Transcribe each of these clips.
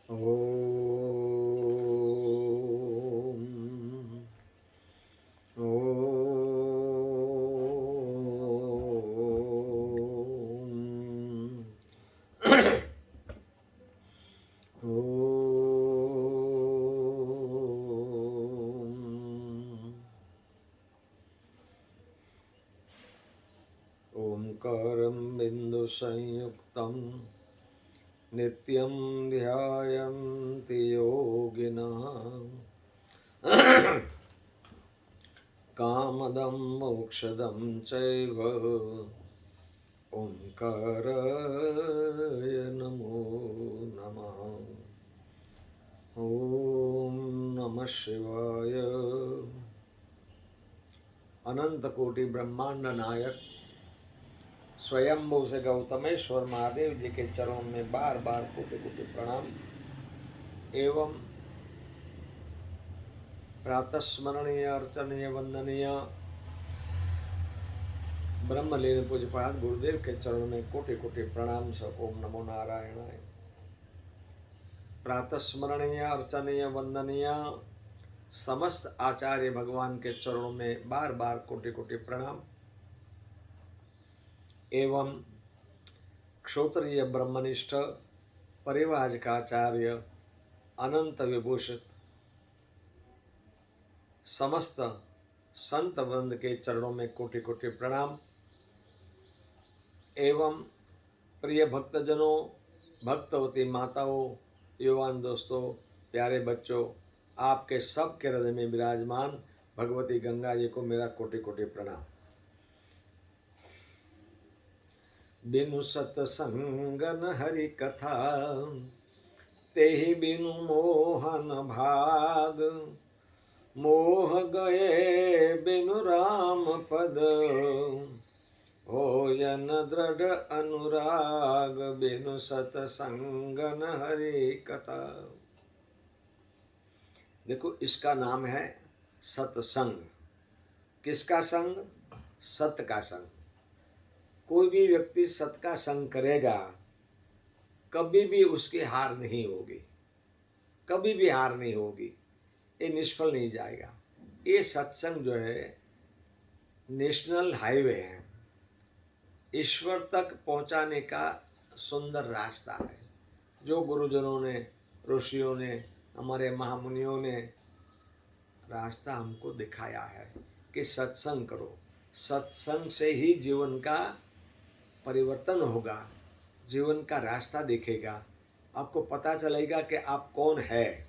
ओम ओम ओंकारं बिंदु संयुक्तं नित्यं ध्यायन्ति योगिनः कामदं मोक्षदं चैव ओंकाराय नमो नमः। ओम नमः शिवाय। अनंत कोटि ब्रह्मांड नायक स्वयंभू से गौतमेश्वर महादेव जी के चरणों में बार बार कोटि कोटि प्रणाम एवं प्रातः स्मरणीय अर्चनीय वंदनीय ब्रह्मलीन पूज्यपाद गुरुदेव के चरणों में कोटि कोटि प्रणाम। सब ओम नमो नारायणाय। प्रातः स्मरणीय अर्चनीय वंदनीय समस्त आचार्य भगवान के चरणों में बार बार कोटि कोटि प्रणाम एवं क्षोत्रिय ब्रह्मनिष्ठ परिवाज का आचार्य अनंत विभूषित समस्त संत वृंद के चरणों में कोटि कोटि प्रणाम एवं प्रिय भक्तजनों, भक्तवती माताओं, युवान दोस्तों, प्यारे बच्चों, आपके सब के हृदय में विराजमान भगवती गंगा जी को मेरा कोटि कोटि प्रणाम। बिनु सतसंगन हरि कथा तेहि बिनु मोहन भाग, मोह गए बिनु राम पद होयन दृढ़ अनुराग, बिनु सतसंगन हरि कथा। देखो, इसका नाम है सत्संग। किसका संग? सत्य का संग। कोई भी व्यक्ति सत्य का संग करेगा, कभी भी उसकी हार नहीं होगी, कभी भी हार नहीं होगी, ये निष्फल नहीं जाएगा। ये सत्संग जो है नेशनल हाईवे है, ईश्वर तक पहुंचाने का सुंदर रास्ता है। जो गुरुजनों ने, ऋषियों ने, हमारे महामुनियों ने रास्ता हमको दिखाया है कि सत्संग करो। सत्संग से ही जीवन का परिवर्तन होगा, जीवन का रास्ता दिखेगा, आपको पता चलेगा कि आप कौन है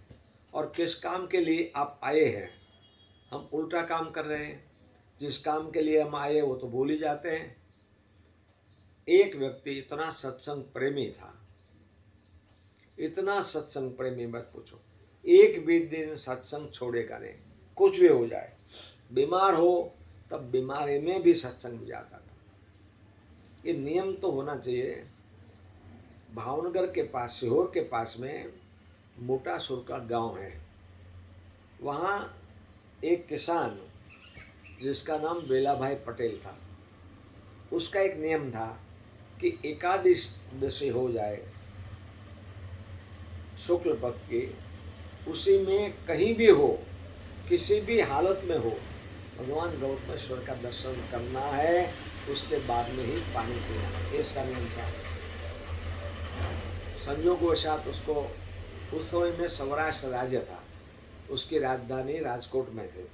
और किस काम के लिए आप आए हैं। हम उल्टा काम कर रहे हैं, जिस काम के लिए हम आए वो तो भूल ही जाते हैं। एक व्यक्ति इतना सत्संग प्रेमी था, इतना सत्संग प्रेमी मत पूछो, एक भी दिन सत्संग छोड़ेगा नहीं, कुछ भी हो जाए। बीमार हो तब बीमारी में भी सत्संग जाता था। ये नियम तो होना चाहिए। भावनगर के पास, सीहोर के पास में मोटासुर का गांव है। वहाँ एक किसान जिसका नाम बेला भाई पटेल था, उसका एक नियम था कि एकादशी हो जाए शुक्ल पक्ष की, उसी में कहीं भी हो, किसी भी हालत में हो, भगवान गौतमेश्वर का दर्शन करना है, उसके बाद में ही पानी पीना है। ऐसा नियम था। संयोगवशात उसको उस समय में सौराष्ट्र राज्य था, उसकी राजधानी राजकोट में थे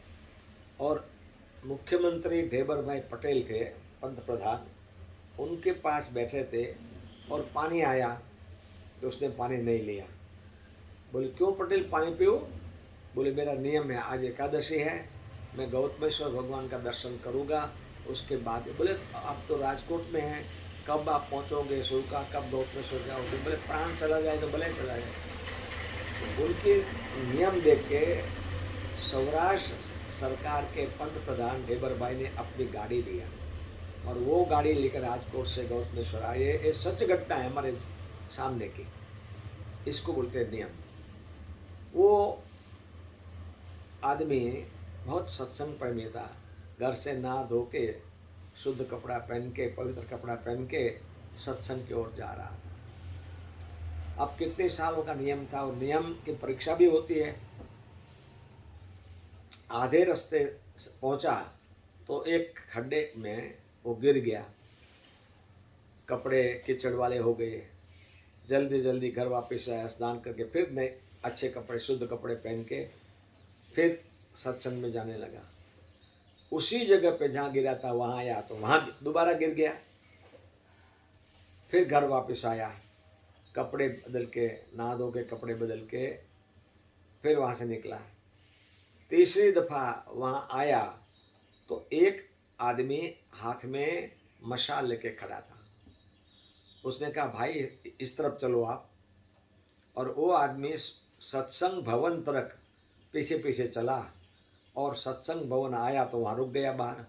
और मुख्यमंत्री ढेबर भाई पटेल थे, पंत प्रधान, उनके पास बैठे थे और पानी आया तो उसने पानी नहीं लिया। बोले क्यों पटेल, पानी पियो? बोले मेरा नियम है, आज एकादशी है, मैं गौतमेश्वर भगवान का दर्शन करूँगा, उसके बाद। बोले आप तो राजकोट में हैं, कब आप पहुँचोगे सुरका, कब गौतमेश्वर जाओगे? बोले प्राण चला जाए तो भले चला जाए। तो उनके नियम देख के सौराष्ट्र सरकार के पंत प्रधान ढेबर भाई ने अपनी गाड़ी दिया और वो गाड़ी लेकर राजकोट से गौतमेश्वर आए। ये सच घटना है हमारे सामने की, इसको बोलते हैं नियम। वो आदमी बहुत सत्संग प्रेमी था, घर से नहा धो के, शुद्ध कपड़ा पहन के, पवित्र कपड़ा पहन के सत्संग की ओर जा रहा था। अब कितने सालों का नियम था, और नियम की परीक्षा भी होती है। आधे रास्ते पहुंचा तो एक खड्डे में वो गिर गया, कपड़े कीचड़ वाले हो गए, जल्दी जल्दी घर वापस आया, स्नान करके फिर नए अच्छे कपड़े, शुद्ध कपड़े पहन के फिर सत्संग में जाने लगा। उसी जगह पे जहाँ गिरा था वहाँ आया तो वहाँ दोबारा गिर गया। फिर घर वापस आया, कपड़े बदल के, नहा धो के कपड़े बदल के फिर वहाँ से निकला। तीसरी दफ़ा वहाँ आया तो एक आदमी हाथ में मशाल लेके खड़ा था। उसने कहा भाई इस तरफ चलो आप, और वो आदमी सत्संग भवन तरफ पीछे पीछे चला, और सत्संग भवन आया तो वहाँ रुक गया बाहर।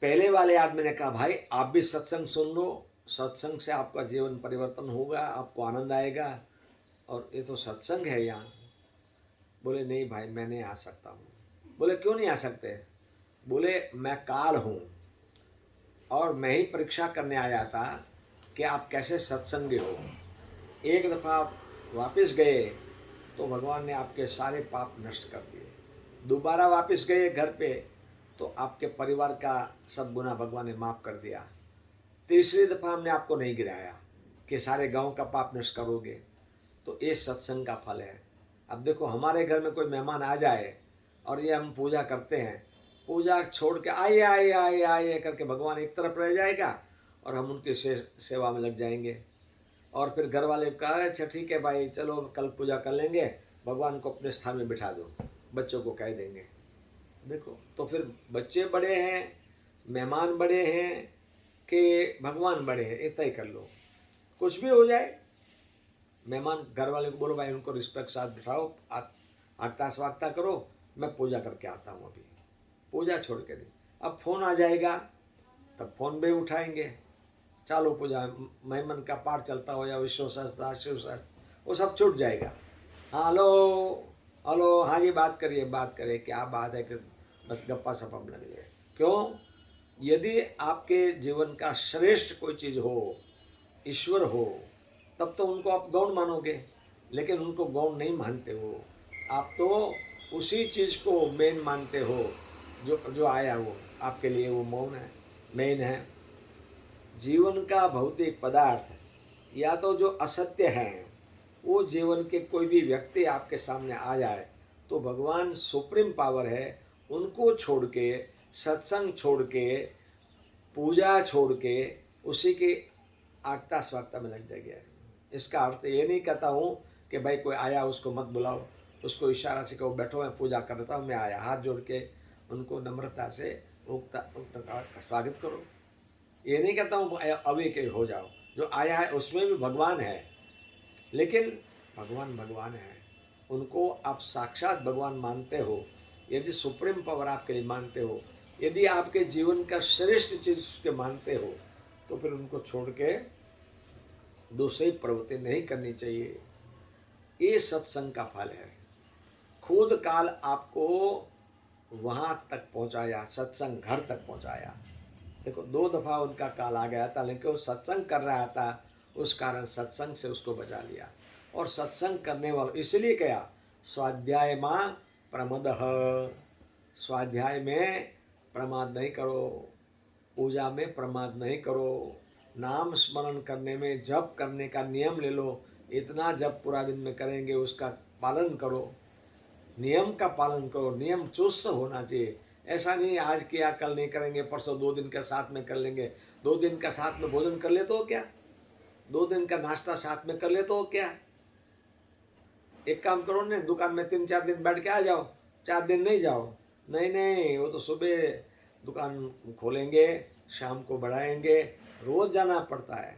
पहले वाले आदमी ने कहा भाई आप भी सत्संग सुन लो, सत्संग से आपका जीवन परिवर्तन होगा, आपको आनंद आएगा, और ये तो सत्संग है यहाँ। बोले नहीं भाई मैं नहीं आ सकता हूँ। बोले क्यों नहीं आ सकते? बोले मैं काल हूँ और मैं ही परीक्षा करने आया था कि आप कैसे सत्संगी हो। एक दफ़ा आप वापस गए तो भगवान ने आपके सारे पाप नष्ट कर दिए। दोबारा वापस गए घर पे तो आपके परिवार का सब गुनाह भगवान ने माफ़ कर दिया। तीसरी दफ़ा हमने आपको नहीं गिराया कि सारे गांव का पाप नष्ट करोगे। तो ये सत्संग का फल है। अब देखो हमारे घर में कोई मेहमान आ जाए और ये हम पूजा करते हैं, पूजा छोड़ के आइए आइए आइए आइए करके भगवान एक तरफ रह जाएगा और हम उनकी सेवा में लग जाएंगे। और फिर घर वाले कहा अच्छा ठीक है भाई चलो कल पूजा कर लेंगे, भगवान को अपने स्थान में बिठा दो, बच्चों को कह देंगे। देखो तो फिर बच्चे बड़े हैं, मेहमान बड़े हैं कि भगवान बड़े हैं, इतना ही कर लो। कुछ भी हो जाए, मेहमान घर वाले को बोलो भाई उनको रिस्पेक्ट साथ बिठाओ, आगता स्वागता करो, मैं पूजा करके आता हूँ अभी, पूजा छोड़ के नहीं। अब फ़ोन आ जाएगा तब फ़ोन भी उठाएंगे, चालू पूजा मेहमान का पाठ चलता हो या विष्णु सहस्त्र शिव सहस्त्र, वो सब छूट जाएगा। हाँ हेलो हेलो, हाँ जी बात करिए क्या बात है कि बस गप्पा सपा में लग जाए। क्यों? यदि आपके जीवन का श्रेष्ठ कोई चीज़ हो, ईश्वर हो, तब तो उनको आप गौण मानोगे, लेकिन उनको गौण नहीं मानते हो। आप तो उसी चीज़ को मेन मानते हो जो जो आया वो आपके लिए वो मौन है, मेन है। जीवन का भौतिक पदार्थ या तो जो असत्य है, वो जीवन के कोई भी व्यक्ति आपके सामने आ जाए तो भगवान सुप्रीम पावर है, उनको छोड़ के, सत्संग छोड़ के, पूजा छोड़ के उसी के आगता स्वागता में लग जाएगा। इसका अर्थ ये नहीं कहता हूँ कि भाई कोई आया उसको मत बुलाओ, उसको इशारा से कहो बैठो मैं पूजा करता हूँ, मैं आया, हाथ जोड़ के उनको नम्रता से स्वागत करो। ये नहीं कहता हूँ अवेक हो जाओ, जो आया है उसमें भी भगवान है, लेकिन भगवान भगवान है, उनको आप साक्षात भगवान मानते हो, यदि सुप्रीम पावर आपके लिए मानते हो, यदि आपके जीवन का श्रेष्ठ चीज़ उसके मानते हो, तो फिर उनको छोड़ के दूसरी प्रवृत्ति नहीं करनी चाहिए। ये सत्संग का फल है। खुद काल आपको वहाँ तक पहुँचाया, सत्संग घर तक पहुँचाया। देखो 2 दफ़ा उनका काल आ गया था, लेकिन वो सत्संग कर रहा था, उस कारण सत्संग से उसको बचा लिया। और सत्संग करने वालों इसलिए क्या, स्वाध्याय माँ प्रमदः, स्वाध्याय में प्रमाद नहीं करो, पूजा में प्रमाद नहीं करो, नाम स्मरण करने में जप करने का नियम ले लो, इतना जप पूरा दिन में करेंगे उसका पालन करो, नियम का पालन करो, नियम चुस्त होना चाहिए। ऐसा नहीं आज किया कल नहीं करेंगे, परसों 2 दिन का साथ में कर लेंगे, 2 दिन का साथ में भोजन कर ले तो क्या, 2 दिन का नाश्ता साथ में कर ले तो क्या। एक काम करो ना, दुकान में 3-4 दिन बैठ के आ जाओ, 4 दिन नहीं जाओ। नहीं नहीं, वो तो सुबह दुकान खोलेंगे, शाम को बढ़ाएंगे, रोज़ जाना पड़ता है।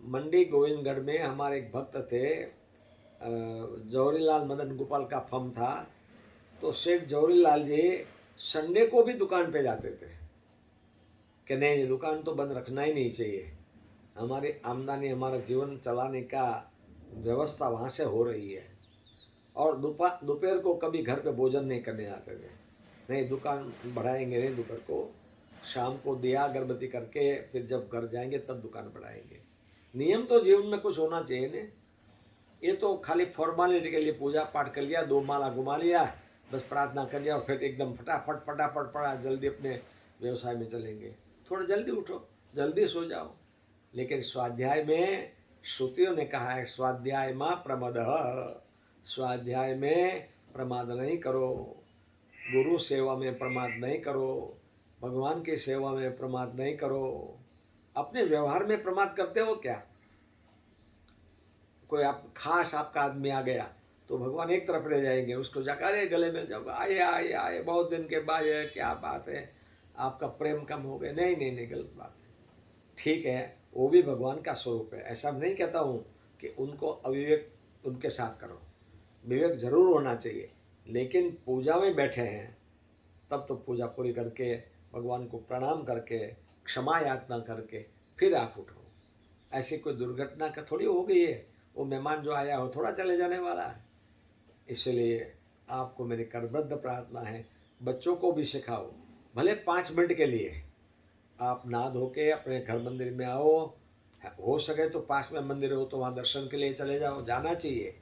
मंडी गोविंदगढ़ में हमारे एक भक्त थे, जौहरीलाल मदन गोपाल का फर्म था, तो सेठ जौहरीलाल जी संडे को भी दुकान पे जाते थे कि नहीं दुकान तो बंद रखना ही नहीं चाहिए, हमारी आमदनी हमारा जीवन चलाने का व्यवस्था वहाँ से हो रही है। और दोपहर को कभी घर पे भोजन नहीं करने आते थे, नहीं दुकान बढ़ाएंगे नहीं, दोपहर को शाम को दिया अगरबत्ती करके फिर जब घर जाएंगे तब दुकान बढ़ाएंगे। नियम तो जीवन में कुछ होना चाहिए ने। ये तो खाली फॉर्मालिटी के लिए पूजा पाठ कर लिया, 2 माला घुमा लिया, बस प्रार्थना कर लिया और फिर एकदम फटाफट फटाफट पड़ा जल्दी अपने व्यवसाय में चलेंगे। थोड़ा जल्दी उठो, जल्दी सो जाओ। लेकिन स्वाध्याय में श्रुतियों ने कहा है, स्वाध्याय माँ प्रमदः, स्वाध्याय में प्रमाद नहीं करो, गुरु सेवा में प्रमाद नहीं करो, भगवान की सेवा में प्रमाद नहीं करो। अपने व्यवहार में प्रमाद करते हो क्या? कोई आप खास आपका आदमी आ गया तो भगवान एक तरफ रह जाएंगे, उसको जाकर अरे गले मिल जाओगे, आइए आइए आइए, बहुत दिन के बाद है, क्या बात है, आपका प्रेम कम हो गया। नहीं नहीं नहीं, गलत बात है। ठीक है, वो भी भगवान का स्वरूप है, ऐसा नहीं कहता हूँ कि उनको अविवेक उनके साथ करो, विवेक जरूर होना चाहिए। लेकिन पूजा में बैठे हैं तब तो पूजा पूरी करके भगवान को प्रणाम करके क्षमा याचना करके फिर आप उठो। ऐसी कोई दुर्घटना का थोड़ी हो गई है, वो मेहमान जो आया हो थोड़ा चले जाने वाला है। इसलिए आपको मेरी करबद्ध प्रार्थना है, बच्चों को भी सिखाओ, भले 5 मिनट के लिए आप नहा धो के अपने घर मंदिर में आओ, हो सके तो पास में मंदिर हो तो वहाँ दर्शन के लिए चले जाओ, जाना चाहिए।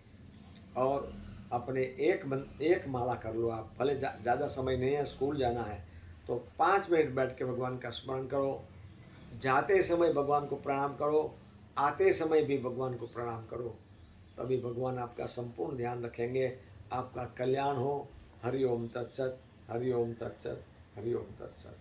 और अपने एक माला कर लो आप, भले ज़्यादा समय नहीं है, स्कूल जाना है तो 5 मिनट बैठ के भगवान का स्मरण करो, जाते समय भगवान को प्रणाम करो, आते समय भी भगवान को प्रणाम करो, तभी भगवान आपका संपूर्ण ध्यान रखेंगे, आपका कल्याण हो। हरि ओम तत्सत, हरि ओम तत्सत, हरि ओम तत्सत।